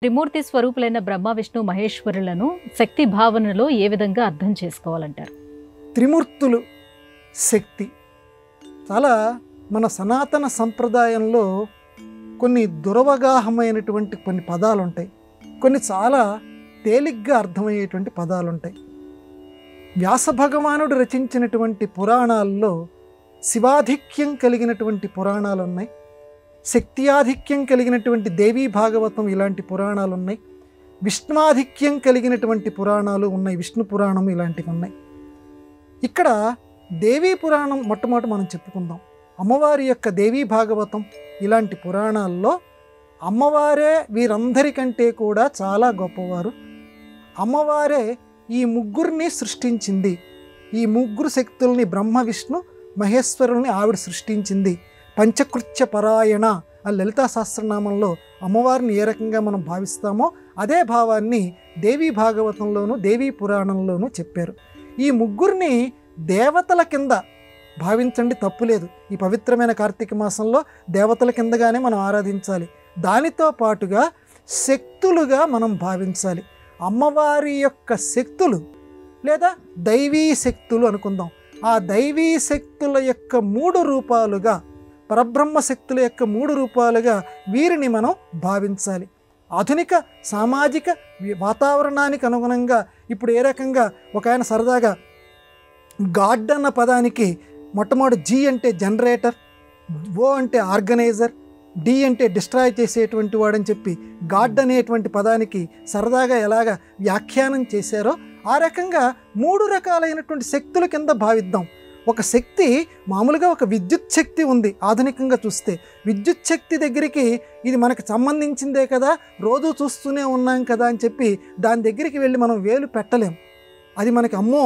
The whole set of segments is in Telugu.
త్రిమూర్తి స్వరూపులైన బ్రహ్మ విష్ణు మహేశ్వరులను శక్తి భావనలో ఏ విధంగా అర్థం చేసుకోవాలంటారు? త్రిమూర్తులు శక్తి చాలా మన సనాతన సంప్రదాయంలో కొన్ని దురవగాహమైనటువంటి కొన్ని పదాలు ఉంటాయి, కొన్ని చాలా తేలిగ్గా అర్థమయ్యేటువంటి పదాలు ఉంటాయి. వ్యాస భగవానుడు రచించినటువంటి పురాణాల్లో శివాధిక్యం కలిగినటువంటి పురాణాలు ఉన్నాయి, శక్తియాధిక్యం కలిగినటువంటి దేవీ భాగవతం ఇలాంటి పురాణాలు ఉన్నాయి, విష్ణువాధిక్యం కలిగినటువంటి పురాణాలు ఉన్నాయి, విష్ణు పురాణం ఇలాంటివి ఉన్నాయి. ఇక్కడ దేవీ పురాణం మొట్టమొదటి మనం చెప్పుకుందాం. అమ్మవారి యొక్క దేవీ భాగవతం ఇలాంటి పురాణాల్లో అమ్మవారే వీరందరికంటే కూడా చాలా గొప్పవారు. అమ్మవారే ఈ ముగ్గురిని సృష్టించింది. ఈ ముగ్గురు శక్తుల్ని బ్రహ్మ విష్ణు మహేశ్వరుల్ని ఆవిడ సృష్టించింది. పంచకృత్య పరాయణ ఆ లలితా సహస్రనామంలో అమ్మవారిని ఏ రకంగా మనం భావిస్తామో అదే భావాన్ని దేవీ భాగవతంలోనూ దేవీ పురాణంలోనూ చెప్పారు. ఈ ముగ్గురిని దేవతల కింద భావించండి, తప్పులేదు. ఈ పవిత్రమైన కార్తీక మాసంలో దేవతల కిందగానే మనం ఆరాధించాలి. దానితో పాటుగా శక్తులుగా మనం భావించాలి. అమ్మవారి యొక్క శక్తులు లేదా దైవీ శక్తులు అనుకుందాం. ఆ దైవీ శక్తుల యొక్క 3 రూపాలుగా, పరబ్రహ్మ శక్తుల యొక్క 3 రూపాలుగా వీరిని మనం భావించాలి. ఆధునిక సామాజిక వాతావరణానికి అనుగుణంగా ఇప్పుడు ఏ రకంగా ఒక ఆయన సరదాగా గాడ్ అన్న పదానికి మొట్టమొదటి జీ అంటే జనరేటర్, ఓ అంటే ఆర్గనైజర్, డి అంటే డిస్ట్రాయ్ చేసేటువంటి వాడని చెప్పి గాడ్ అనేటువంటి పదానికి సరదాగా ఎలాగ వ్యాఖ్యానం చేశారో ఆ రకంగా 3 రకాలైనటువంటి శక్తుల కింద భావిద్దాం. ఒక శక్తి మామూలుగా ఒక విద్యుత్ శక్తి ఉంది. ఆధునికంగా చూస్తే విద్యుత్ శక్తి దగ్గరికి ఇది మనకు సంబంధించిందే కదా, రోజు చూస్తూనే ఉన్నాం కదా అని చెప్పి దాని దగ్గరికి వెళ్ళి మనం వేలు పెట్టలేం. అది మనకి అమ్మో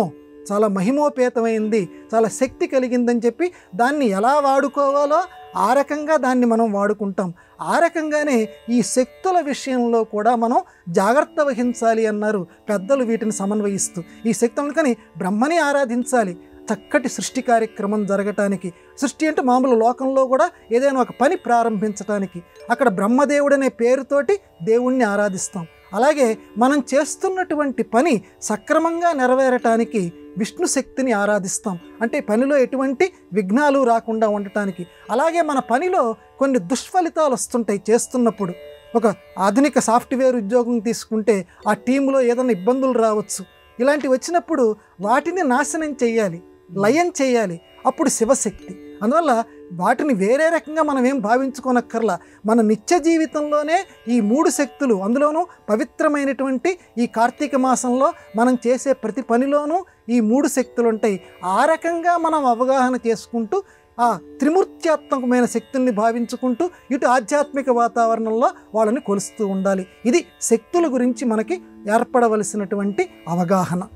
చాలా మహిమోపేతమైంది, చాలా శక్తి కలిగిందని చెప్పి దాన్ని ఎలా వాడుకోవాలో ఆ రకంగా దాన్ని మనం వాడుకుంటాం. ఆ రకంగానే ఈ శక్తుల విషయంలో కూడా మనం జాగ్రత్త వహించాలి అన్నారు పెద్దలు వీటిని సమన్వయిస్తూ. ఈ శక్తులను కానీ బ్రహ్మని ఆరాధించాలి చక్కటి సృష్టి కార్యక్రమం జరగటానికి. సృష్టి అంటే మామూలు లోకంలో కూడా ఏదైనా ఒక పని ప్రారంభించడానికి అక్కడ బ్రహ్మదేవుడనే పేరుతోటి దేవుణ్ణి ఆరాధిస్తాం. అలాగే మనం చేస్తున్నటువంటి పని సక్రమంగా నెరవేరటానికి విష్ణు శక్తిని ఆరాధిస్తాం, అంటే పనిలో ఎటువంటి విఘ్నాలు రాకుండా ఉండటానికి. అలాగే మన పనిలో కొన్ని దుష్ఫలితాలు వస్తుంటాయి చేస్తున్నప్పుడు. ఒక ఆధునిక సాఫ్ట్వేర్ ఉద్యోగం తీసుకుంటే ఆ టీంలో ఏదైనా ఇబ్బందులు రావచ్చు. ఇలాంటివి వచ్చినప్పుడు వాటిని నాశనం చేయాలి, లయం చేయాలి. అప్పుడు శివశక్తి. అందువల్ల వాటిని వేరే రకంగా మనం ఏం భావించుకోనక్కర్లా. మన నిత్య జీవితంలోనే ఈ 3 శక్తులు, అందులోనూ పవిత్రమైనటువంటి ఈ కార్తీక మాసంలో మనం చేసే ప్రతి పనిలోనూ ఈ 3 శక్తులు ఉంటాయి. ఆ రకంగా మనం అవగాహన చేసుకుంటూ ఆ త్రిమూర్త్యాత్మకమైన శక్తుల్ని భావించుకుంటూ ఇటు ఆధ్యాత్మిక వాతావరణంలో వాళ్ళని కొలుస్తూ ఉండాలి. ఇది శక్తుల గురించి మనకి ఏర్పడవలసినటువంటి అవగాహన.